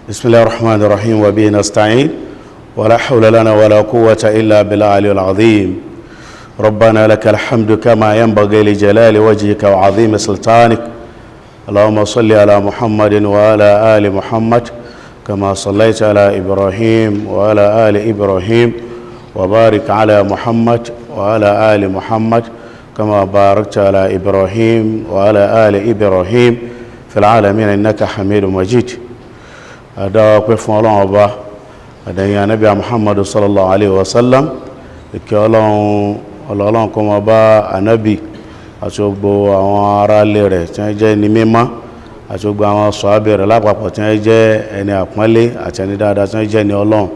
بسم الله الرحمن الرحيم وبه نستعين ولا حول لنا ولا قوة إلا بالعلي العظيم ربنا لك الحمد كما ينبغي لجلال وجهك وعظيم سلطانك اللهم صل على محمد وعلى آل محمد كما صليت على إبراهيم وعلى آل إبراهيم وبارك على محمد وعلى آل محمد كما باركت على إبراهيم وعلى آل إبراهيم في العالمين إنك حميد مجيد أدعو كفو الله أبا أدعي نبي محمد صلى الله عليه وسلم كي الله كما با النبي أتوقع وارا ليرة تنجي نميمة أتوقع وصحابي رلاقة تنجي أني أكملي أتني دادا تنجي ني الله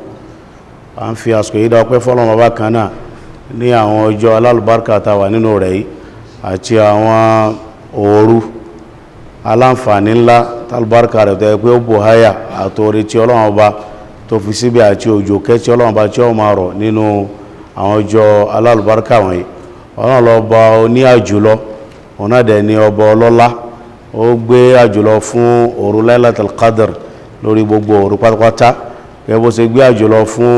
a ń fi àsìkò yìí dáwọ́ pé fọ́lọ́mọ bá kan náà ní àwọn ọjọ́ alálùbáríkà tá wà nínú rẹ̀ yìí àti àwọn òru aláǹfààní ńlá tálùbáríkà rẹ̀ tó yẹ pé ó bò háyà àtòrí tí Ọlọ́run bá tó fi síbẹ̀ àti òjò kẹ́ tí Ọlọ́run bá tí ó máa rọ̀ nínú àwọn ọjọ́ alálùbáríkà wọ̀nyí Ọlọ́run lọ bá oní àjùlọ ọ̀nà dẹ̀ ní ọba ọlọ́lá ó gbé àjùlọ fún òru Lailatul Qadr lórí gbogbo òru pátápátá gẹ́gẹ́ bó ṣe gbé àjùlọ fún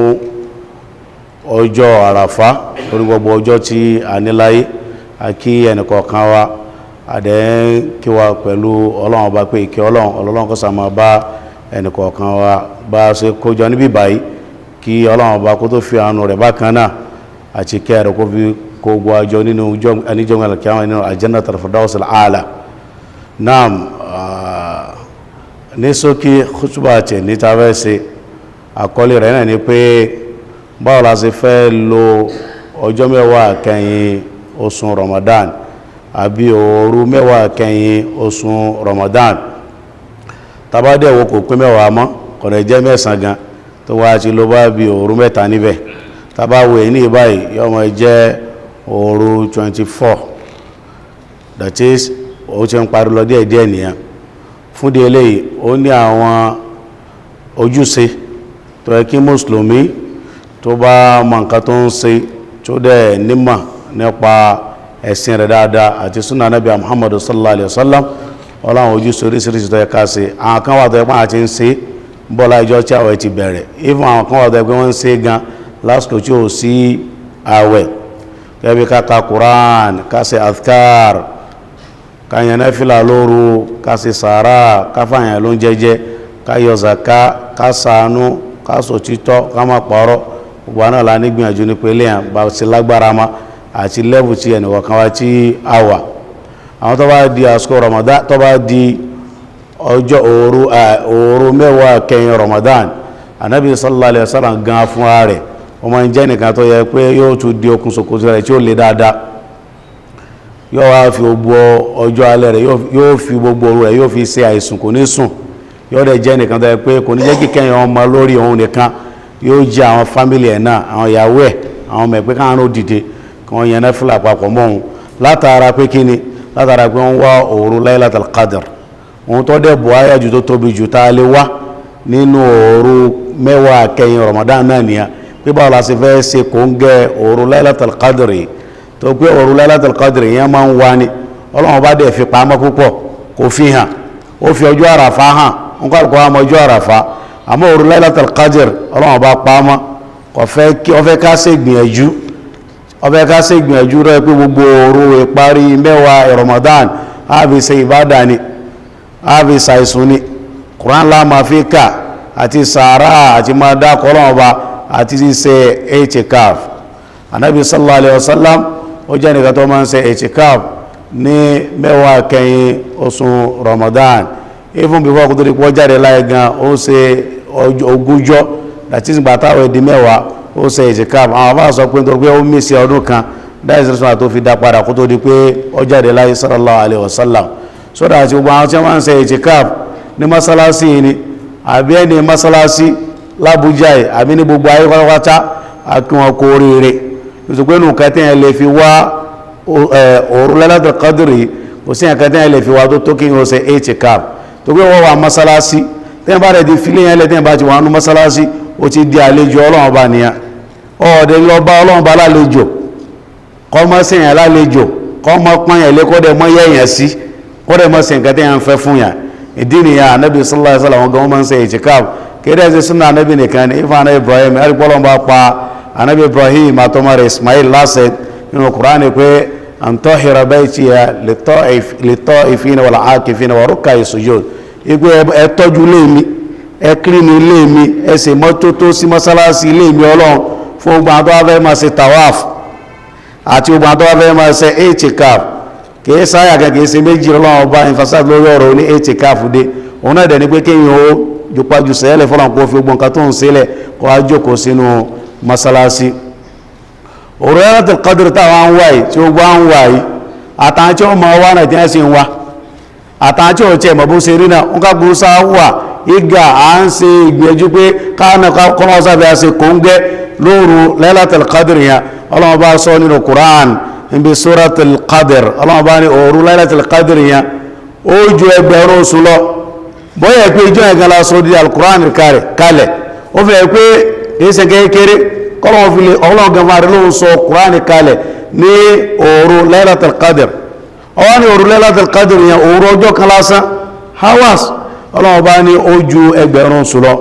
ọjọ́ àràfá lórí gbogbo ọjọ́ tí a níláyé àkí ẹnìkọ̀ọ̀kan wa àdẹ́ kí wa pẹ̀lú Ọlọ́run ọba pé ìkẹ́ Ọlọ́run kó sàmà bá ẹnìkọ̀ọ̀kan wa bá ṣe kójọ níbí báyìí kí Ọlọ́run ọba kó tó fi àánú rẹ̀ bákan náà àti kẹ́ rẹ̀ kó fi kó gbọ́ àjọ nínú ẹnìjọ́ alkiyama nínú aljannatul firdausil aala naam ní ṣókí khutbah tẹ̀ ní tafẹ́ ṣe àkọlé rẹ̀ náà ni pé báwo la ṣe fẹ́ lo ọjọ́ mẹ́wàá kẹ́yìn oṣù Ramadan àbí òru mẹ́wàá kẹ́yìn oṣù Ramadan tàbádẹ̀wò kò pín mẹ́wàá mọ́ kọ̀rẹ̀ jẹ́ mẹ́sàn gan tó wá ti ló bá bí òru mẹ́ta níbẹ̀ tàbáwò ní ìbáyìí yọmọ jẹ́ òru 24 that is ó ti ń parí lọ díẹ̀díẹ̀ nìyẹn fún di eléyìí ó ní àwọn ojúṣe tó yẹ kí mùsùlùmí tó bá mọ nǹkan tó ń ṣe tó dẹ̀ nímọ̀ nípa ẹ̀sìn rẹ̀ dáadáa àti súnà Nábì Muhammadu sallallahu alaihi wasallam ọláwọn ojúṣe oríṣiríṣi tó yẹ ká ṣe àwọn kan wà tó yẹ pé àti ń ṣe bọ́lá ìjọ tí àwẹ̀ ti bẹ̀rẹ̀ even àwọn kan wà tó yẹ pé wọ́n ń ṣe gan lásìkò tí ó sí àwẹ̀ gẹ́gẹ́ bí ká ka Quran ká ṣe adhkar ká yan náfìlà lóru ká ṣe sàárà ká fàyàn ló ń jẹjẹ ká yọ zaka ká ṣàánú ká sọ títọ́ ká má pọ̀rọ̀ gbogbo náà la ní gbìyànjú ní pé léyàn bá ti lágbára ma àti lẹ́bù tí ẹnìkọ̀ọ̀kan wá tí a wà àwọn tó bá di àsìkò Ramadan tó bá di ọjọ́ òru mẹ́wàá kẹyìn Ramadan Ànábì sallallahu alaihi wasallam gan fún ààrẹ o ma ń jẹ́ nìkan tó yẹ pé yóò tún di okùn ṣòkòtò rẹ̀ tí ó lè dáadáa yóò wá fi gbogbo ọjọ́ alẹ́ rẹ̀ yóò fi gbogbo òru rẹ̀ yóò fi ṣe àìsùn kò ní sùn yóò dẹ̀ jẹ́ nìkan tó yẹ pé kò ní jẹ́ kíkẹ́yìn ọmọ lórí òun nìkan yóò jẹ́ àwọn fámílì ẹ̀ náà àwọn ìyàwó ẹ̀ àwọn ọmọ ẹ̀pẹ́ káàrùn òdìdè kí wọ́n yẹn náfìlà papọ̀ mọ́ òun látara pé kíni látara pé wọ́n wá òru Lailatul Qadr òun tó dẹ̀ bọ̀ ayájú tó tóbi jù tá a lè wá nínú òru mẹ́wàá kẹyìn Ramadan náà nìyà pé báwo la ṣe fẹ́ ṣe kò ń gẹ òru Lailatul Qadr tó pé òru Lailatul Qadr yẹn máa ń wá ní Ọlọ́run bá dẹ̀ fi pamọ́ púpọ̀ kò fi hàn ó fi ọjọ́ àràfá hàn ń kọ́ àlùkò àmọ́ ọjọ́ àràfá àmọ́ òru Lailatul Qadr Ọlọ́run bá pamọ́ ó fẹ́ ká ṣe gbìyànjú rẹ̀ pé gbogbo òru ìparí mẹ́wàá Ramadan àbí ṣe ìbádà ni àbí ṣàìsùn ni Qur'an la máa fi kà àti sàárà àti máa dákọ̀ Ọlọ́run bá àti ṣe i'tikaf Ànábì sallallahu alaihi wasallam ó jẹ́ nìkan tó máa ń ṣe i'tikaf ní mẹ́wàá kẹyìn oṣù Ramadan even before kó tó di pọ́ jáde láì gan ó ṣe ogúnjọ́ láti ìgbà táwọn èdè mẹ́wàá ó ṣe ìtìkáàfù àwọn afá sọ pé nítorí pé ó mí sí ọdún kan dáìsí sọ́nà tó fi dá padà kó tó di pé ó jáde láì sallallahu alaihi wasallam sódà àti gbogbo àwọn tí wọ́n ń ṣe ìtìkáàfù ní mọ́sálásí ni àbí ẹni mọ́sálásí lábújá ẹ̀ àbí ní gbogbo ayé pátápátá àkí wọn kó oríire nítorí pé nǹkan tí yẹn lè fi wá òru Lailatul Qadr kò sí nǹkan tí yẹn lè fi wá tó tó kí wọ́n ṣe ìtìkáàfù tó pé wọ́n wà mọ́sálásí tẹ́yìn bá rẹ̀ di fílé yẹn lẹ́tẹ́yìn bá ti wà nú mọ́sálásí ó ti di àlejò Ọlọ́run bá nìyà ọ̀ọ̀dẹ̀ lọ bá Ọlọ́run bá lálejò kọ́ mọ́ sí yẹn lálejò kọ́ mọ́ pọ́n yẹn lé kọ́dẹ̀ mọ́ yẹ̀yàn sí kọ́dẹ̀ mọ́ sí nǹkan tẹ́yìn fẹ́ fún yàn ìdí nìyà Ànábì sallallahu alaihi wasallam gan máa ń ṣe ìtìkáf kéde ẹ̀sẹ̀ súnà Ànábì nìkan ní ifá Ànábì Ibrahim ẹ̀rí pọ́lọ́n bá pa Ànábì Ibrahim àtọmọ rẹ̀ Ismail láṣẹ nínú Kùránì pé an tahira baytiya lit-ta'ifina wal-'akifina wa ruk'i sujud igbe ẹ tọ́jú ilé mi ẹ kílínì ilé mi ẹ ṣe mọ́tótó sí mọ́sálásí ilé mi Ọlọ́run fún ogun àtọ́ afẹ́ máa ṣe tawaf àti ogun àtọ́ afẹ́ máa ṣe itikaf kìí sáyà kan kìí ṣe méjì Ọlọ́run ọba ìfàsát lórí ọ̀rọ̀ ní itikaf dé òun náà dẹ̀ ní pé kéèyàn ó jùpájù sẹ́lẹ̀ fọ́lọ́n kó fi ogun nǹkan tó ń sílẹ̀ kó á jókòó sínú mọ́sálásí òru Laylatul Qadr táwọn ń wáyé tí ó gbá ń wáyé àtàwọn tí ó máa wá náà tí wọ́n sì ń wá àtàwọn tí ó tiẹ̀ mọ̀ bó ṣe rí náà ń ká gbósá wà ìgbà à ń ṣe ìgbìyànjú pé káwọn kọ́nà sábẹ́ àṣẹ kò ń gẹ́ lóru Laylatul Qadr yẹn Ọlọ́run bá sọ nínú Qur'an níbi Suratul Qadr Ọlọ́run bá ní òru Laylatul Qadr yẹn ó ju ẹgbẹ̀rún oṣù lọ bóyá pé ìjọ yẹn gan la sọ di Al-Qur'an kalẹ̀ ó fi hàn pé kìí ṣe kékeré kọ́lọ́wọ́ fi lè Ọlọ́run gan máa rí lóhun sọ Qur'an kalẹ̀ ní òru Laylatul Qadr ọwọ́ ní òru Laylatul Qadr yẹn òru ọjọ́ kan lásán hawas Ọlọ́run bá ní ó ju ẹgbẹ̀rún oṣù lọ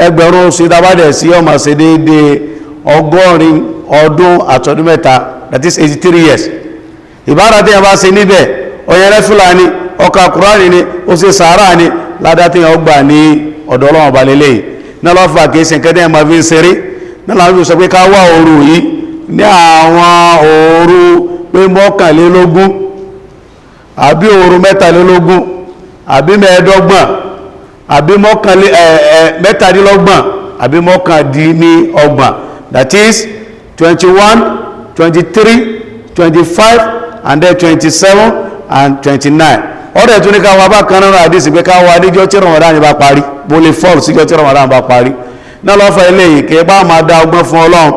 ẹgbẹ̀rún oṣù ìdábàdẹ̀ sí ọmọ ṣe déédéé 100 ọdún àtọdún mẹ́ta, that is 83 years. ìbára tí a bá ṣe níbẹ̀ ọ̀yẹ̀rẹ́ fúlàní ọkà Kùránì ni ó ṣe sàárà ni ládá tí a gbà ní ọ̀dọ̀ Ọlọ́run bá lélẹ̀ náà lọ́fà kìí ṣe kẹ́dẹ̀ ma fi ń ṣeré náà láwọn sọ pé ká wá òru yìí ní àwọn òru pé mọ́kànlélógún àbí òru mẹ́tàlélógún àbí mẹ́ẹ̀ẹ́dọ́gbọ̀n àbí mẹ́tàdínlọ́gbọ̀n àbí mọ́kàndínlọ́gbọ̀n, that is 21, 23, 25 and then 27 and 29. ọ̀rẹ́ tún ní ká wá bá kan náà àdísì pé ká wá níjọ́ tí Ramadan bá parí bó lè fọ́ọ̀lù síjọ́ tí Ramadan bá parí náà lọ́fà eléyìí kí bá máa dá ọgbọ́n fún Ọlọ́run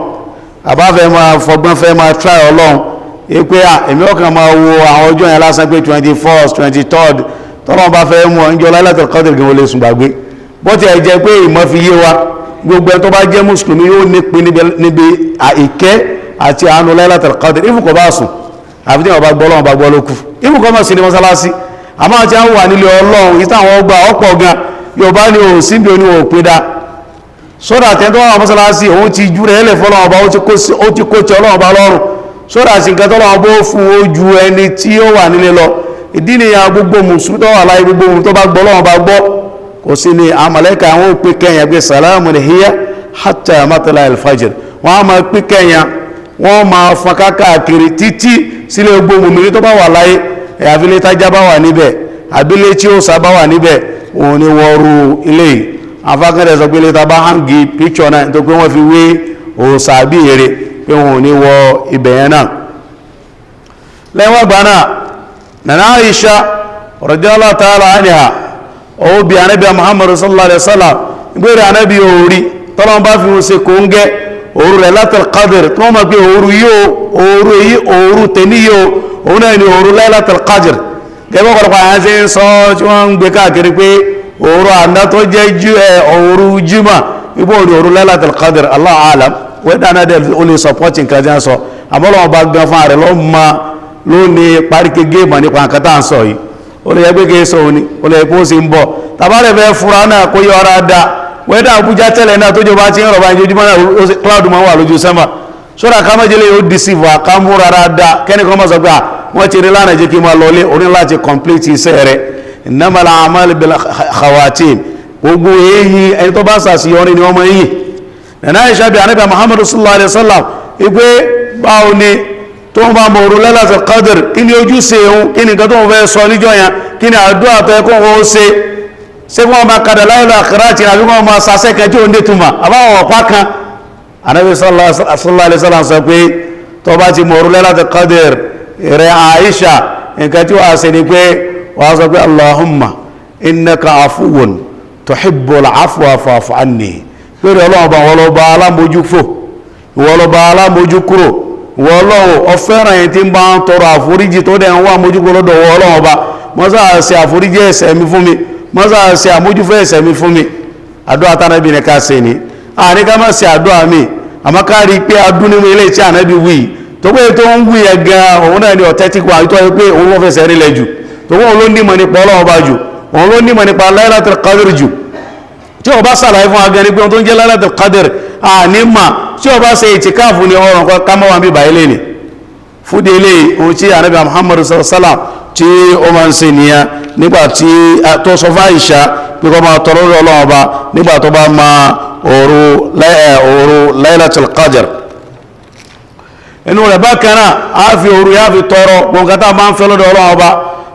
àbáfẹ́ máa fọgbọ́n fẹ́ máa try Ọlọ́run pé èmi ọkàn máa wo àwọn ọjọ́ yẹn lásán pé 21st 23rd tọ́lọ́run bá fẹ́ mú ọjọ́ Laylatul Qadr gan olè sùn gbàgbé bó ti ẹ̀ jẹ́ pé ìmọ̀ fi yé wa gbogbo ẹ̀ tó bá jẹ́ mùsùlùmí yóò nípin níbi ìkẹ́ àti àánú Laylatul Qadr ìfúkọ̀ bá sùn àfi tí wọ́n bá gbọ́ Ọlọ́run bá gbọ́ lókù ìfúkọ̀ mọ̀ sí ní mọ́sálásí àmọ́ àti àwọn wà nílé Ọlọ́run ìtàwọn ọgbà ọ̀pọ̀ gan Yorùbá ní òun síbi oní òun pé dá sódà tẹ́tọ́ àwọn mọ́sálásí òun ti jú rẹ̀ ẹlẹ̀ fọ́lọ́run ọba ó ti kó ti Ọlọ́run ọba lọ́rùn sódà sí nǹkan tọ́lọ́run bó fún ojú ẹni tí ó wà nílé lọ ìdí nìyà gbogbo mùsùlùmí tó wà láyé gbogbo ohun tó bá gbọ́ Ọlọ́run bá gbọ́ kò sí ni àmàlẹ́kà àwọn òpin kẹyàn gbé salamun hiya hatta matla al-fajr wọ́n á máa pín kẹyàn wọ́n máa fọ́nká káàkiri títí sílé gbogbo mùmìnì tó bá wà láyé àbílẹ̀ tájá bá wà níbẹ̀ àbílẹ̀ tí ó sá bá wà níbẹ̀ òun ni wọ́n rú ilé yìí àfákẹ́rẹ́ sọ pé ilé ta bá hangi píkṣọ náà tó pé wọ́n fi wé òòsà àbí èrè pé wọn ò ní wọ ibẹ̀ yẹn náà lẹ́wọ̀n gbà náà nana Aisha radiyallahu ta'ala anha ó bí anábí Muhammadu sallallahu alaihi wasallam ìgbèrè anábí orí tọ́lọ́n bá fi ń ṣe kò ń gẹ́ òru Laylatul Qadr tó mọ̀ pé òru tẹ̀ní yóò òun náà ni òru Laylatul Qadr gẹ́gbẹ́ ọ̀pọ̀lọpọ̀ àwọn ṣe ń sọ tí wọ́n ń gbé káàkiri pé òru àná tó jẹ́ òru jímà ipò òru Laylatul Qadr Allahu a'lam wẹ́dà náà dẹ̀ ó lè sọpọ́tì nǹkan tí wọ́n sọ àmọ́lọ́wọ́ bá gan fún ààrẹ ló ní paríkẹ géèmọ̀ nípa nǹkan tá à ń sọ yìí ó lè yẹ pé kìí sọ òní ó lè kó sí ń bọ̀ tàbálẹ̀ fẹ́ fura náà kó yọ ara dá wẹ́dà Àbújá tẹ́lẹ̀ náà tó jọba tí ń rọ̀bá ìjọjúmọ́ náà cloud máa wà lójú sẹ́mà sọ́dà ká mẹ́jẹ́lẹ̀ yóò deceive àkámú rárá dá kẹ́nìkan máa sọ pé wọ́n ti rí lánàá jẹ́ kí máa lọlé oní láti complete iṣẹ́ rẹ̀ innamal a'malu bil khawatim gbogbo èyí ẹni tó bá sàṣeyọrí ni wọ́n máa yìí nana Aisha bí anábì Muhammadu sallallahu alaihi wasallam ipé báwo ni tó ń bá mọ̀ òru Laylatul Qadr kí ni ojúṣe òun kí ni nǹkan tó ń fẹ́ sọ níjọ́ yẹn kí ni àdúrà tó ẹkọ́ wọn ó ṣe wọ́n máa kàdà láìlọ àkìráàtì àbí wọ́n máa sàṣẹ́kẹ́ tí ó ń dé túnmà àbáwọn ọ̀pá kan anábì sallallahu alaihi wasallam sọ pé tó bá ti mọ̀ òru Laylatul Qadr rẹ̀ Aisha nǹkan tí wàá ṣe ni pé wàá sọ pé Allahumma innaka afuwun tuhibbul afwa fa'fu anni pẹ̀lú ọlọ́ọ̀bá wọlọ́bá alámójúfò ìwọlọ́bá alámójúkúrò wọlọ́wọ́ ọfẹ́ràn yìí tí ń bá ń tọrọ àforíjì tó dẹ̀ ń wá mójúkúrò lọ́dọ̀ wọlọ́ọ̀bá mọ́sá ṣe àforíjì ẹ̀ṣẹ̀ mi fún mi mọ́sá ṣe àmójúfò ẹ̀ṣẹ̀ mi fún mi àdúrà tánàbí ní ká ṣe ní àní ká má ṣe àdúrà mi àmọ́ ká rí pé adún nínú ilé tí ànábì wí tó pé tó ń wí ẹ̀ gan òun náà ni authentic wà tó yẹ pé òun ló fẹsẹ̀ rí lẹ̀ jù tó wọ́n ló nímọ̀ nípa ọlọ́ọ̀bá jù òun ló nímọ̀ nípa Laylatul Qadr jù tí ó bá sàlàyé fún agẹni pé ohun tó ń jẹ́ Laylatul Qadr àníma tí ó bá ṣe ìtìkáàfù ní ọ̀rọ̀ ká mọ́ wọn bí báyìí lè ní fúdé ilé ohun tí Ànábì Muhammadu sallam tí ó máa ń ṣe nìyà nígbà tí tó sọ fún Àìṣà pé kó máa tọrọ lọ́wọ́ Ọlọ́run Ọba nígbà tó bá máa òru Laylatul Qadr inú rẹ̀ bákan náà a fi òru yá fi tọrọ gbọ̀nkátà máa ń fẹ́ lọ́dọ̀ Ọlọ́run Ọba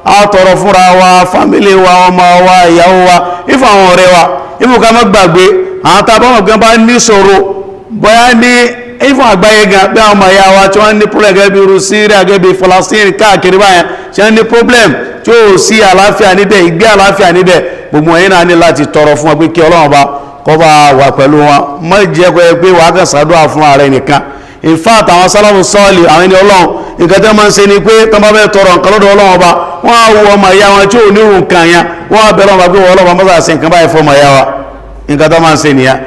a tọrọ fúnra wa fámílì wa ọmọ wa ìyàwó wa ìfọ̀ àwọn ọ̀rẹ́ wa ìfọ̀ ká má gbàgbé àwọn tàbáwọn gan bá ní ṣòro bóyá ní ìfọ̀ àgbáyé gan bí àwọn ọmọ ìyá wa tí wọ́n ní problem gẹ́gẹ́ bí irú Syria gẹ́gẹ́ bí Palestine káàkiri báyẹn tí wọ́n ní problem tí ó sí àlàáfíà níbẹ̀ ìgbé àlàáfíà níbẹ̀ gbogbo ẹ̀yin náà ní láti tọrọ fún wọn pé kí Ọlọ́run bá kó bá wà pẹ̀lú wọn má jẹ́ pé wàá kàn ṣàdúrà fún ààrẹ nìkan in fact àwọn sálàmù sọ́ọ̀lì àwọn ẹni Ọlọ́run nǹkan tẹ́ máa ń ṣe ni pé tọ́ bá fẹ́ tọrọ nǹkan lọ́dọ̀ Ọlọ́run ọba wọ́n á wo ọmọ ìyá wọn tí ò ní irun nǹkan yẹn wọ́n á bẹ̀rẹ̀ ọmọ pé wọ́n Ọlọ́run mọ́sá ṣe nǹkan báyìí fún ọmọ ìyá wa nǹkan tó máa ń ṣe nìyẹn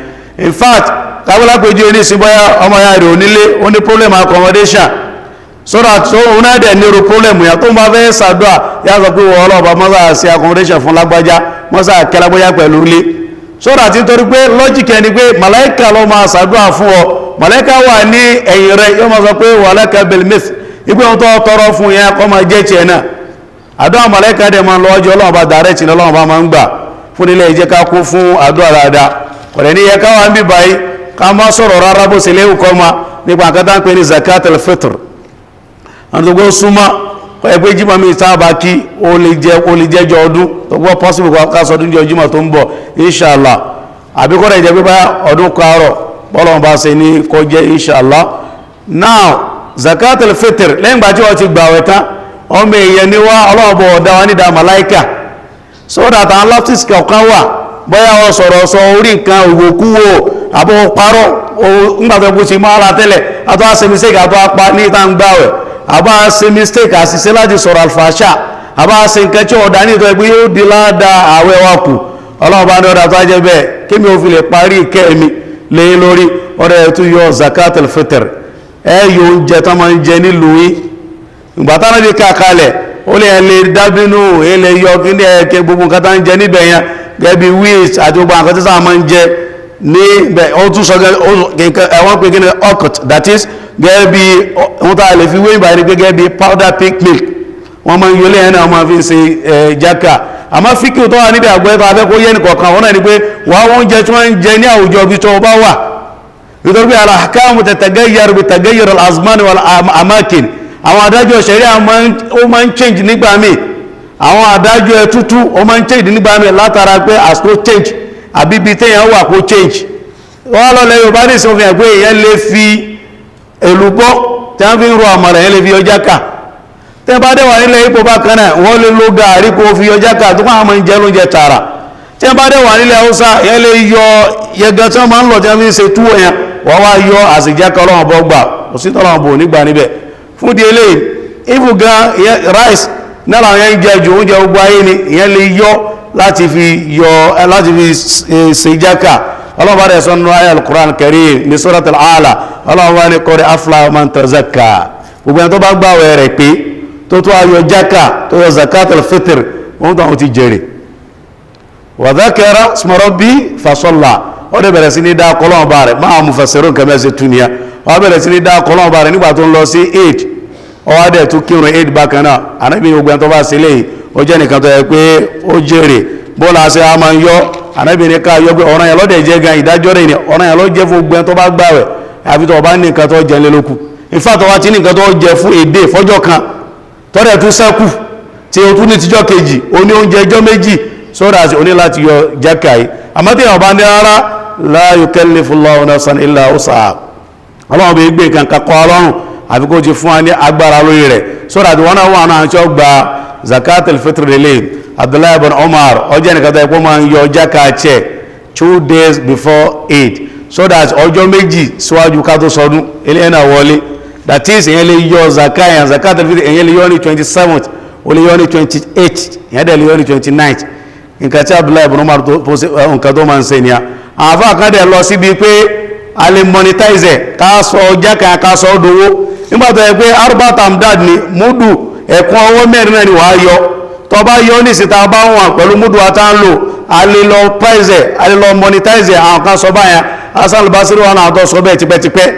in fact kábílá péjú oníṣìí bóyá ọmọ ìyá rẹ̀ onílé ó ní problem accommodation so that so òun náà dẹ̀ nírú problem yẹn tó ń bá fẹ́ ṣàdúrà yá sọ pé wọ́n Ọlọ́run ọba mọ́sá ṣe accommodation fún lágbájá mọ́sá kẹlágbájá pẹ̀lú ilé so that nítorí pé logic ẹni pé màláìkà ló máa ṣàdúrà fún ọ màláìkà wà ní ẹ̀yìn rẹ̀ yóò máa sọ pé wàlákà belmith ipé wọn tó tọrọ fún yẹn kọ́ máa jẹ́ tiẹ̀ náà àdúrà màláìkà dẹ̀ máa lọ ọjọ́ Ọlọ́run bá direct ní Ọlọ́run bá máa ń gbà fún ilé ìjẹ́ ká kú fún àdúrà dáadáa kò lè ní yẹ ká wà ń bí báyìí ká má sọ̀rọ̀ rárá bó ṣe léwu kọ́ ma nípa àkátá ń pè ní zakatul fitr àwọn tó gbọ́ súnmọ́ ẹgbẹ́ jímọ̀ mi sábà kí ó lè jẹ́jọ ọdún tó gbọ́ possible ká sọdún jẹ́ jímọ̀ tó ń bọ̀ inshallah àbíkọ́ rẹ̀ jẹ́ pé bá ọdún kárọ̀ bọ́lọ̀n bá ṣe ní kó jẹ́ inshallah now zakatul fitr lẹ́yìn gbà tí wọ́n ti gbàwẹ̀ tán ọmọ èèyàn ní wá ọlọ́ọ̀bọ̀ ọ̀dá wa nídà màláíkà so that àwọn loftis kọ̀ọ̀kan wà bóyá wọ́n sọ̀rọ̀ sọ orí nǹkan òwòkúwò àbọ̀ parọ́ ńgbàtọ̀ bó ṣe máa ra tẹ́lẹ̀ àtọ́ àṣẹ mistake àtọ́ apá ní ìta ń gbàwẹ̀ àbá ṣe mistake àṣìṣe láti sọ̀rọ̀ alfàṣà àbá ṣe nǹkan tí ọ̀dá ní ìtọ́ ẹgbẹ́ yóò di ládàá àwẹ̀ wa kù ọlọ́ọ̀bá ní ọ̀dà tó á jẹ́ bẹ́ẹ̀ kí mi ò fi lè parí ìkẹ́ mi lé lórí ọ̀rẹ́ ẹ̀ tún yọ zakatul fitr ẹ yóò oúnjẹ tó máa ń jẹ nílùú yìí ìgbà táwọn lè kàkalẹ̀ ó lè lè dábínú ẹ lè yọ kí ní ẹ̀kẹ́ gbogbo nǹkan tó ń jẹ níbẹ̀ yẹn gẹ́gẹ́ bí wheat àti gbogbo nǹkan tó sáà máa ń jẹ níbẹ̀ ó tún sọ ẹ̀wọ̀n pé kí ni okut that is gẹ́gẹ́ bí wọ́n tó lè fi wé ìgbà yẹn gẹ́gẹ́ bí powder pig milk wọ́n máa ń yọlé yẹn náà wọ́n máa fi ń ṣe jákà àmọ́ fíkì tó wà níbi àgbẹ̀ tó abẹ́ kó yẹ́ nìkọ̀ọ̀kan wọ́n náà ni pé wà oúnjẹ tí wọ́n ń jẹ ní àwùjọ bí tó bá wà nítorí pé al-ahkamu tatagayyaru bi taghayyur al-azman wal amakin àwọn adájọ́ ṣẹ̀ríà ó máa ń change nígbà míì àwọn adájọ́ ẹ̀tútù ó máa ń change nígbà míì látara pé àsìkò change àbíbi téèyàn wà kó change wọ́n lọ lẹ́yìn bá ní ìsìn pé èèyàn lè fi èlùbọ́ tí wọ́n fi ń ro àmàlà èèyàn lè fi ọjà kà tẹ́ bá dẹ̀wà nílẹ̀ ipò bákan náà wọ́n lè lo gààrí kó fi ọjà ká tó máa ń jẹ lóúnjẹ tààrà tẹ́ bá dẹ̀wà nílẹ̀ Haúsá yẹn lè yọ yẹgẹ tí wọ́n máa ń lọ tí wọ́n fi ń ṣe túwọ̀ yẹn wọ́n wá yọ àsìjẹ́kọ̀ Ọlọ́run bọ́ gbà òsì tọ́lọ́run bò nígbà níbẹ̀ fún di eléyìí ibù gan rice náà làwọn yẹn ń jẹ ju oúnjẹ gbogbo ayé ni ìyẹn lè yọ láti fi ṣe jákà Ọlọ́run bá dẹ̀ sọ nínú ayé al-Qur'an Karim ní Suratul A'la Ọlọ́run bá ní qad aflaha man tazakka gbogbo ẹni tó bá gbààwẹ̀ rẹ̀ pé tó ayọ̀ jákà tó yọ zakatul fitr wọ́n tó àwọn ti jẹ́rẹ̀ wa dhakara isma rabbi fasalla ó dẹ̀ bẹ̀rẹ̀ sí ní dá kọlọ́wọ́ bá rẹ̀ máa mufassirun kẹmẹ́ sí túnìyà ó bẹ̀rẹ̀ sí ní dá kọlọ́wọ́ bá rẹ̀ nígbà tó ń lọ sí eid ó wá dẹ̀ tó kírun eid bákan náà anábì ogun tó bá sílẹ̀ yìí ó jẹ́ nìkan tó yẹ pé ó jẹ́rẹ̀ bọ́ọ̀lù àṣẹ a máa ń yọ anábì ní ká yọ pé ọ̀ràn yẹn lọ́dẹ̀ jẹ́ gan ìdájọ́ rẹ̀ ni ọ̀ràn yẹn ló jẹ́ fún ogun tó bá gbààwẹ̀ àfi tó bá ní nǹkan tó jẹ́ lé lóku in fact wá tí ní nǹkan tó jẹ́ fún èdè fọ́jọ́ kan tọ́rẹ̀ tún sẹ́kù tí o tún ní tíjọ́ kejì o ní oúnjẹ ẹjọ́ méjì sọ́rọ̀ àti oní láti yọ jákà yìí àmọ́ tí ọba ní rárá la yukallifullahu nafsan illa wus'aha ọlọ́run bí gbé nǹkan kakọ́ ọlọ́run àfi kó ti fún wa ní agbára lórí rẹ̀ sọ́rọ̀ àti wọn náà wà náà tí ó gba zakatul fitr lélẹ̀ Abdullahi ibn Umar ọjọ́ nìkan tó yẹ kó máa ń yọ jákà tiẹ̀ 2 days before Eid so that ọjọ́ méjì síwájú ká tó sọdún eléyìí náà wọlé that is èyàn lè yọ zakat al-fitr èyàn lè yọ ní 27th o lè yọ ní 28th èyàn dẹ̀ lè yọ ní 29th nǹkan tí Abdullahi ibn Umar nǹkan tó máa ń ṣe ni a àwọn afọ́ àkádẹ̀ lọ síbi pé a lè monetize ká sọ jákà ká sọ dowó nígbàtọ̀ ẹ pé arbat amdad ni múdù ẹ̀kún ọwọ́ mẹ́rin náà ni wàá yọ tó bá yọ ní ìsìta bá wọn pẹ̀lú múdù àtà ń lò alìlọ price alìlọ monetize àwọn kan sọ báyẹn Hasan al-Basri wọn náà tó sọ bẹ́ẹ̀ tipẹ́tipẹ́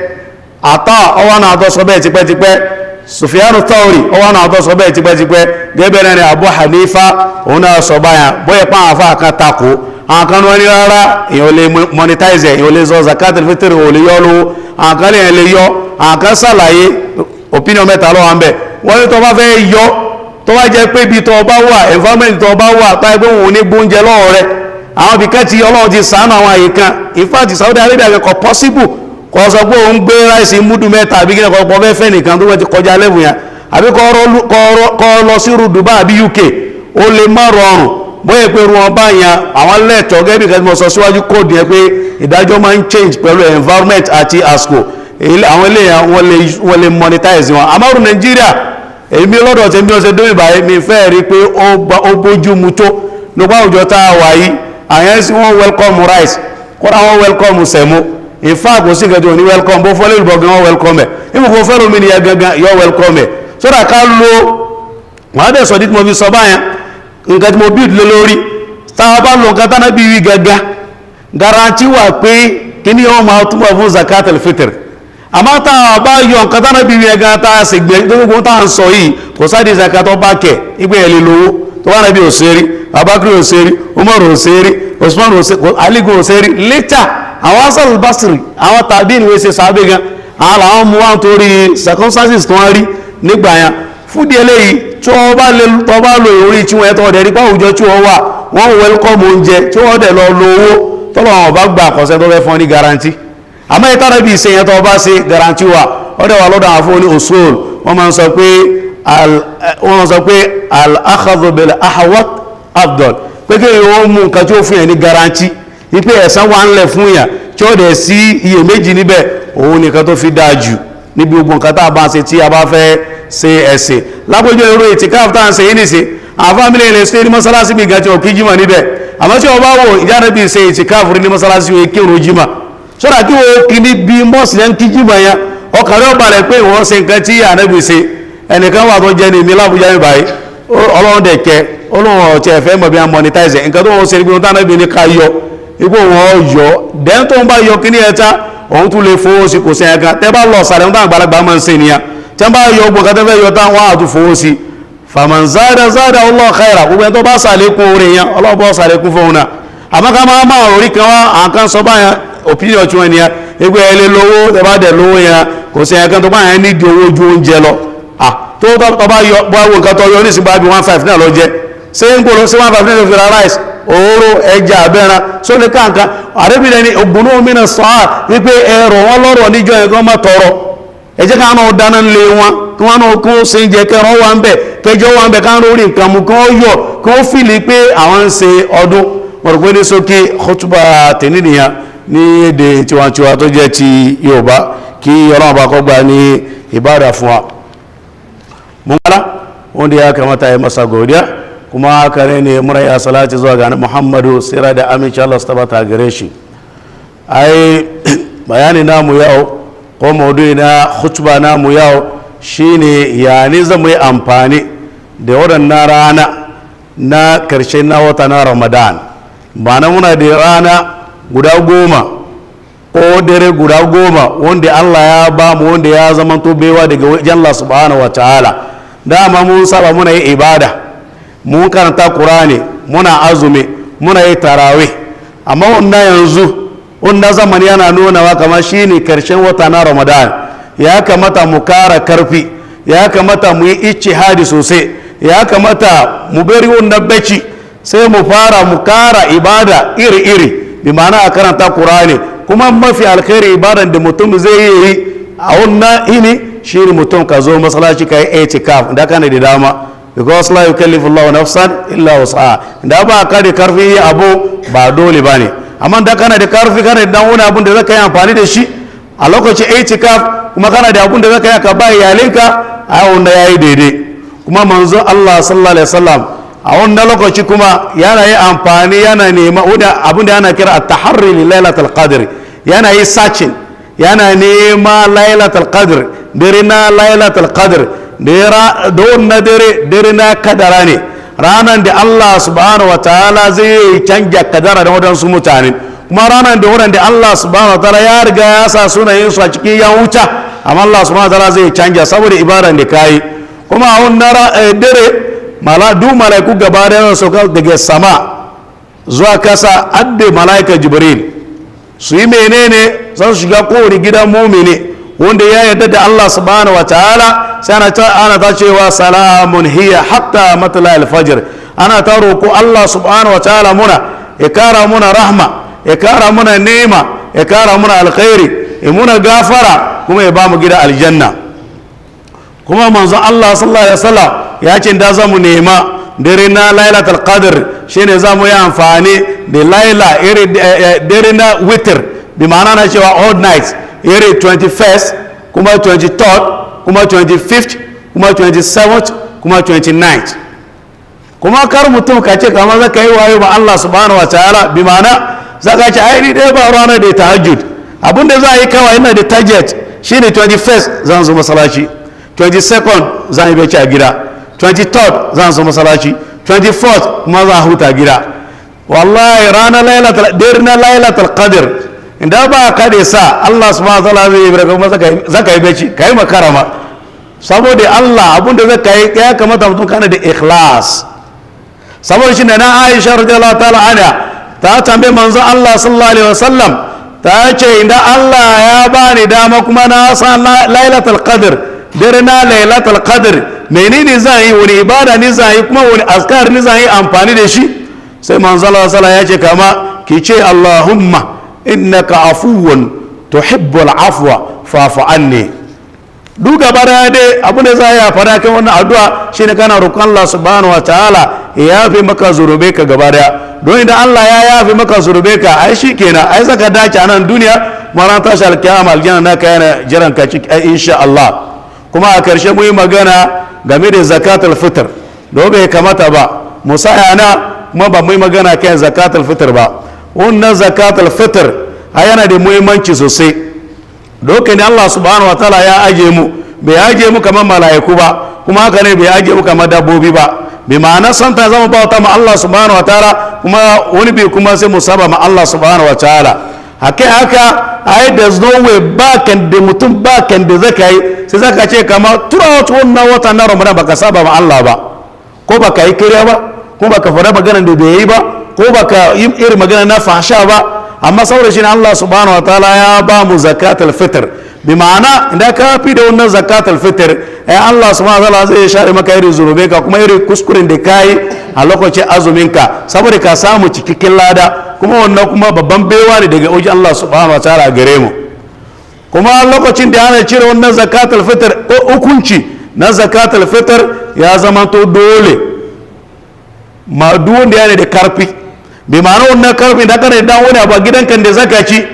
Ata ọwọ́ náà tó sọ bẹ́ẹ̀ tipẹ́tipẹ́ Sufyanu Thawri ọwọ́ náà tó sọ bẹ́ẹ̀ tipẹ́tipẹ́ gẹ́gẹ́ náà ni Abu Hanifa òun náà sọ báyẹn bóyá pa àwọn afá kan takò àwọn kan wọ́n ní rárá èèyàn lè monetize èèyàn lè zọ zakat al-fitr ò lè yọ lówó àwọn kan lè yọ àwọn kan sàlàyé opinion mẹ́ta lọ́wọ́ ń bẹ̀ wọ́n ní tó bá fẹ́ yọ tó wá jẹ́ pé ibi tó bá wà environment tó bá wà tó ẹgbẹ́ òun ní gbóúnjẹ lọ́wọ́ rẹ̀ àwọn ibìkan tí Ọlọ́run ti ṣàánú àwọn àyè kan in fact Saudi Arabia kò possible kò sọ pé òun gbé ráìsì múdù mẹ́ta àbí kí ẹ̀kọ́ pọ̀ fẹ́ nìkan tó wọ́n ti kọjá lẹ́bùn yẹn àbí kọ́ lọ sí Dubai àbí UK ó lè má rọrùn bóyá pé wọn bá yan àwọn lẹ́tọ̀ọ́ gẹ́gẹ́ bí kẹ́tí mo sọ síwájú kóòdù yẹn pé ìdájọ́ máa ń change pẹ̀lú environment àti ASCO àwọn eléyàn wọ́n lè monetize wọn àmọ́rù Nàìjíríà èmi lọ́dọ̀ tí bí wọ́n ṣe dómi báyìí mi fẹ́ rí pé ó bójú mu tó nípa àwùjọ tá a wà yìí àyẹ́ sí wọ́n welcome rice kọ́ra wọ́n welcome sẹ̀mú in fact kò sí nǹkan tí wọ́n ní welcome bó fọ́lẹ́ ìbọn gan wọ́n welcome ẹ̀ ìmùkò fẹ́ lómi nìyẹn gangan yọ welcome ẹ̀ sọ́dà ká lo wọ́n á dẹ̀ sọ dídí mo fi sọ báyẹn nǹkan tí mo build lé lórí tá a bá lo nǹkan tánà bí wí gangan garanti wà pé kí ni wọ́n máa túbọ̀ fún zakat al-fitr àmọ́ tá a bá yọ nǹkan tánà bí wí gangan tá a sì gbé gbogbo tá a ń sọ yìí kò sáàdì zakat tó bá kẹ̀ ìgbé ẹ̀ lè lówó tó wà nábì òṣèré Abubakar òṣèré Umar òṣèré Usman òṣèré aligun òṣèré later àwọn Hasan al-Basri àwọn tàbí ìwé ṣe sábẹ́ gan àwọn làwọn mú wọn torí circumstances tó wọ́n rí nígbà yẹn fúdí eléyìí tí wọ́n bá lo ìròrí tí wọ́n ẹ̀tọ́ ọ̀dẹ̀ rí pàwùjọ tí wọ́n wà wọ́n welcome oúnjẹ tí wọ́n dẹ̀ lọ lo owó tọ́lọ̀ wọn bá gba àkọsẹ́ tó fẹ́ fún ní garanti àmọ́ ìtàrà bí ìṣe yẹn tó bá ṣe garanti wà ọdẹ wà lọ́dọ̀ àwọn fún ní usul wọ́n máa ń sọ pé al-akhadhu bil ahwat afdal pé kí wọ́n mú nǹkan tí ó fún yẹn ní garanti wípé ẹ̀san wà ń lẹ̀ fún yàn tí ó dẹ̀ sí iyèméjì níbẹ̀ òun nìkan tó fi dáa jù níbi gbogbo nǹkan tá a bá ṣe tí a bá fẹ́ ṣe ẹ̀sìn lápójú ẹ̀rọ ìtìkáàfù tá à ń ṣe yìí nìṣe àwọn fámílì ilẹ̀ ṣe ní mọ́sálásí bí gan tí wọ́n kí jímọ̀ níbẹ̀ àmọ́ tí wọ́n bá wò ìjáde bí ṣe ìtìkáàfù ní mọ́sálásí wọ́n kírun jímọ̀ sọ́dà kí wọ́n kí ní bí mọ́sí lẹ́ ń kí jímọ̀ yẹn ọkàn rẹ̀ balẹ̀ pé wọ́n ṣe nǹkan tí ànábì ṣe ẹnìkan wà tó jẹ́ ní mi lábújá mi báyìí Ọlọ́run dẹ̀ kẹ́ Ọlọ́run ọ̀tí ẹ̀fẹ́ mọ̀ bí i monetize nǹkan tó wọ́n ṣe níbi tánà bí ní ká yọ ipò wọn yọ dẹ́n tó ń bá yọ kíní ẹta òun tún lè fowó sí kò sí ẹ̀ka tẹ́ bá lọ sàrẹ̀ ń tán àgbàlagbà máa ń ṣe nìyà tẹ́ bá yọ ogun kan tẹ́ fẹ́ yọ tán wọ́n á tún fowó sí faman zada Allah khaira gbogbo ẹni tó bá sàlékún orin yẹn ọlọ́bọ̀ sàlékún fóun náà àmọ́ ká máa orí kan wá àkàn sọ báyẹn opinion tí wọ́n ní yẹn ẹgbẹ́ ẹlẹ́ lówó tẹ́ bá dẹ̀ lówó yẹn kò sí ẹ̀ka tó bá yẹn nídìí owó ju oúnjẹ lọ tó bá yọ bọ́ àwọn nǹkan tó yọ ní ìsìnbá bí 1.5 náà lọ jẹ ṣé ń gbòòrò sí 1.5 náà fi ra rice òórò ẹja abẹ́ran sólè káàkiri àrẹ́bìnrin ni ògbónú omínà sọ́à wípé ẹ̀rọ wọn lọ́rọ̀ níjọ́ ẹ̀gọ́ mọ́ tọrọ ẹjẹ́ ká náà dáná lé wọn kí wọ́n náà kó ṣe ń jẹ kẹrọ wà ń bẹ̀ kẹjọ wà ń bẹ̀ ká lórí nǹkan mú kí wọ́n yọ kí wọ́n fìlì pé àwọn ń ṣe ọdún mọ̀rọ̀ pé ní sókè khutba tẹ̀nìyàn ní èdè tiwantiwa tó jẹ́ ti Yorùbá kí Ọlọ́run bá kọ́ gbà ní ìbádà fún wa mungala wanda ya kamata ya masa godiya kuma haka ne muna ya salati zuwa ga Muhammadu sira da aminci Allah su tabbata gare shi ai bayani namu yau ko maudu'i na khutba namu yau shine ya ne zamu yi amfani da waɗannan rana na karshen na wata na Ramadan ba na muna da rana guda 10 ko dare guda 10 wanda Allah ya ba mu wanda ya zama to baiwa daga wajen Allah subhanahu wataala dama mun saba muna yi ibada mun karanta Qur'ani muna azumi muna yi tarawih amma wannan yanzu wannan zamani yana nuna wa kamar shine karshen wata na Ramadan ya kamata mu kara karfi ya kamata mu yi ijtihadi sosai ya kamata mu bari wannan bacci sai mu fara mu kara ibada iri-iri bi ma'ana a karanta Qur'ani kuma mafi alkhairi ibadan da mutum zai yi a wannan ini shine mutum ka zo masallaci kai i'tikaf da kana da dama because la yukallifu Allahu nafsan illa wus'aha da ba ka da karfi abu ba dole bane amma da kana da karfi kana da wani abun da zaka yi amfani da shi a lokacin i'tikaf kuma kana da abun da zaka yi ka ba iyalinka a wanda yayi daidai kuma manzo Allah sallallahu alaihi wasallam a wannan lokaci kuma yana yi amfani yana nema wanda abun da yana kira at-taharri li lailatul qadr yana yi searching yana nema lailatul qadr dare na lailatul qadr da wannan dare na kadara ne ranar da Allah subhanahu wa ta'ala zai canja kadara da wadansu mutane, kuma ranar da wadanda Allah subhanahu wa ta'ala ya riga ya sa sunayen su a cikin yan wuta, amma Allah subhanahu wa ta'ala zai canja saboda ibadan da kai. kuma a wannan dare duk malaiku gaba da sauka daga sama zuwa kasa adde malaika jibril su yi menene za su shiga kowane gidan mumini wanda ya yarda da Allah subhanahu wa ta'ala, sai ana ta cewa salamun hiya hatta matla al-fajr. ana ta roko Allah subhanahu wa ta'ala muna ya kara muna rahma, ya kara muna nema, ya kara muna alkhairi, ya muna gafara, kuma ya ba mu gida aljanna. kuma manzo Allah sallallahu alaihi wasallam ya ce da zamu nema dare na lailatul qadr shine zamu yi amfani da laila dare na witr, bi ma'ana na cewa odd night iri 21st kuma 23rd kuma 25th kuma 27th kuma 29th. kuma kar mutum ka ce kamar zaka yi wayo ba Allah subhanahu wa ta'ala, bi ma'ana zaka ce ai ni dai ba ranar da tahajjud, abinda za a yi kawai ina da target shine 21st zan zo masallaci, 22nd zan yi bacci a gida, 23rd zan zo masallaci, 24th kuma zan huta gida. wallahi ranar lailatul qadr inda ba ka da sa Allah subhanahu wa ta'ala zai yi barka kuma zaka yi bacci kai makarama, saboda Allah abinda zaka yi ya kamata mutum kana da ikhlas. saboda shi ne na Aisha radiyallahu ta'ala anha ta tambaye manzon Allah sallallahu alaihi wasallam, ta ce inda Allah ya bani dama kuma na san lailatul qadr, dare na lailatul qadr, menene zan yi, wani ibada ne zan yi, kuma wani azkar ne zan yi amfani da shi? sai manzon Allah sallallahu alaihi wasallam ya ce kama ki ce Allahumma innaka afuwun tuhibbul afwa fa'fu anni. duk gaba da dai abin da za a fara kan wannan addu'a shine kana roƙon Allah subhanahu wataala ya yafe maka zurube ka gaba daya, don idan Allah ya yafe maka zurube ka ai shikenan ai saka dace a nan duniya mara tashi alkiyama aljanna naka yana jiran ka insha Allah. kuma a karshe mu yi magana game da zakatul fitr, don bai kamata ba musayana kuma ba mu yi magana kan zakatul fitr ba. wannan zakatul fitr yana da muhimmanci sosai. lokacin Allah subhanahu wa ta'ala ya aje mu, bai aje mu kamar mala'iku ba, kuma haka ne bai aje mu kamar dabbobi ba, bi ma'ana santa zama bauta ma Allah subhanahu wa ta'ala, kuma wani bai kuma sai mu saba ma Allah subhanahu wa ta'ala. haka ai da no way bakan da mutum bakan da zaka yi sai zaka ce kamar throughout wannan wata na Ramadan baka saba ma Allah ba, ko baka yi kiriya ba, ko baka fara magana da bai yi ba, ko baka yi irin magana na fasha ba. amma saboda shi ne Allah subhanahu wa ta'ala ya ba mu zakatul fitr, bi ma'ana idan ka fi da wannan zakatul fitr Allah subhanahu wa ta'ala zai share maka irin zurube ka, kuma irin kuskuren da kai a lokacin azumin ka, saboda ka samu cikakken lada. kuma wannan kuma babban baiwa ne daga wajen Allah subhanahu wa ta'ala gare mu. kuma lokacin da ana cire wannan zakatul fitr ko hukunci na zakatul fitr ya zama to dole ma duk wanda yana da karfi, bi ma'ana wannan karfi da kana da wani abu gidanka da zaka ci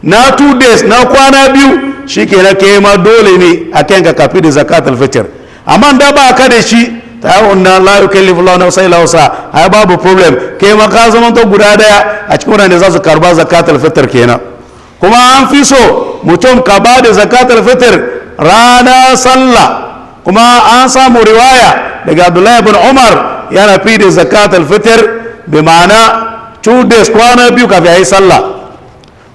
na 2 days na kwana biyu shikenan kai ma dole ne akan ka kafi da zakatul fitr. amma da ba ka da shi ta wannan la yukallifu Allahu nafsan illa wusa, ai babu problem, kai ma ka zama to guda daya a cikin wanda za su karba zakatul fitr kenan. kuma an fi so mutum ka ba da zakatul fitr rana sallah, kuma an samu riwaya daga Abdullahi ibn Umar yana fi da zakatul fitr bi ma'ana 2 days kwana biyu kafin ya yi sallah.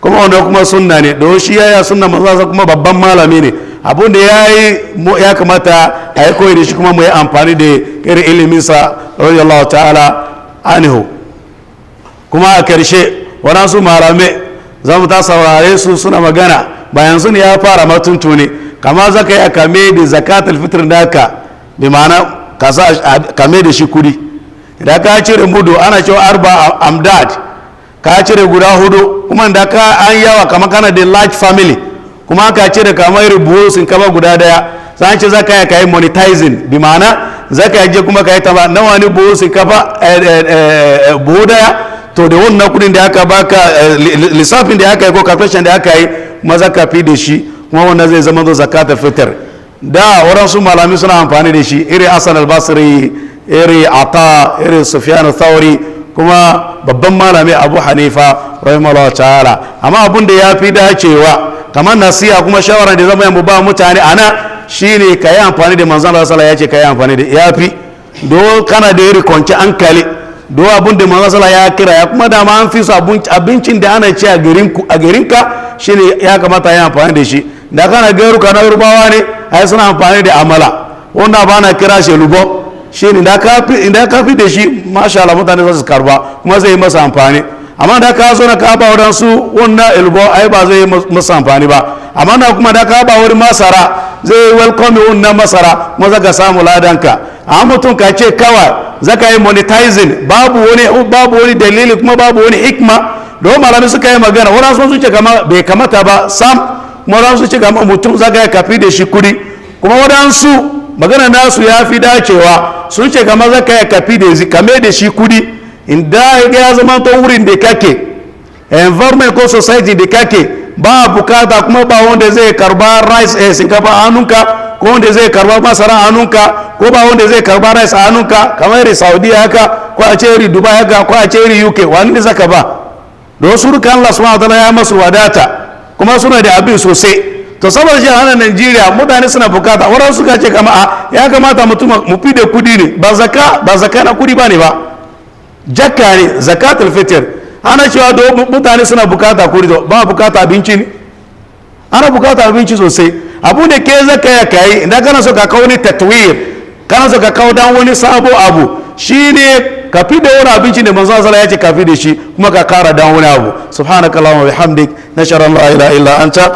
kuma wanda kuma sunna ne, don shi ya sunna manzo kuma babban malami ne, abin da ya kamata a yi koyi da shi, kuma mu yi amfani da irin iliminsa radiyallahu ta'ala anhu. kuma a karshe waɗansu malamai za mu ta saurare su suna magana bayan sun ya fara matuntuni, kama zaka yi a kame da zakatul fitr da ka, bi ma'ana kame da shi kudi. da ka cire mudu ana cewa 4 amdad, ka cire guda 4, kuma da ka an yawa kama kana da large family, kuma ka cire kamar rubutu sun kama guda daya, sai ce zaka yi kai monetizing, bi ma'ana zaka je kuma kai ta nawa ne buhu sun kafa buhu daya, to da wannan kudin da aka baka lissafin da aka yi ko calculation da aka yi maza ka fi da shi, kuma wannan zai zama zo zakatul fitr. da waɗansu malami suna amfani da shi, iri Hassan al-Basri, iri Ata, iri Sufyan al-Thawri, kuma babban malami Abu Hanifa rahimahullah ta'ala. amma abun da ya fi dacewa kamar nasiha kuma shawara da zama mu ba mutane ana shine ka yi amfani da manzon Allah sallallahu alaihi wasallam ya ce ka yi amfani da yafi. do kana da iri kwanci hankali do abin da manzala ya kira ya kuma dama an fi su abincin da ana ci a garinka shine ya kamata ya amfani da shi da kana garuka na rubawa ne ai suna amfani da amala wanda ba na kira shi lubo shine idan ka fi da shi masha Allah mutane za su karba kuma zai yi masa amfani amma da ka zo na ka ba wadansu wannan ilbo ai ba zai yi masa amfani ba amma da kuma da ka ba wani masara zai welcome wannan masara kuma zaka samu ladanka amma mutum ka ce kawai zaka yi monetizing babu wani dalili kuma babu wani hikma don malami suka yi magana wadansu sun ce kama bai kamata ba sam kuma wadansu ce kama mutum zaka yi kafi da shi kudi kuma wadansu magana nasu ya fi dacewa sun ce kama zaka yi kafi da shi kame da shi kudi inda ya zama ta wurin da kake environment ko society da kake ba bukata kuma ba wanda zai karba rice shinkafa a hannunka ko wanda zai karba masara a hannunka ko ba wanda zai karba rice a hannunka kamar iri saudiya haka ko a ce iri dubai haka ko a ce iri uk wani ne zaka ba don su ruka Allah subhanahu wa ta'ala ya masu wadata kuma suna da abin sosai to saboda shi hana Najeriya mutane suna bukata wurin suka ce kama ya kamata mutum mu fi da kudi ne ba zaka na kudi ba ne ba jakka ne zakatul fitr ana cewa da mutane suna bukata kudi ba bukata abinci ne ana bukata abinci sosai abu da ke zaka ya kai idan kana so ka kawo ni tatwir kana so ka kawo dan wani sabo abu shine ka fi da wani abinci da manzo sallallahu ya ce ka fi da shi kuma ka kara dan wani abu subhanakallahumma wa bihamdik nashara la ilaha illa anta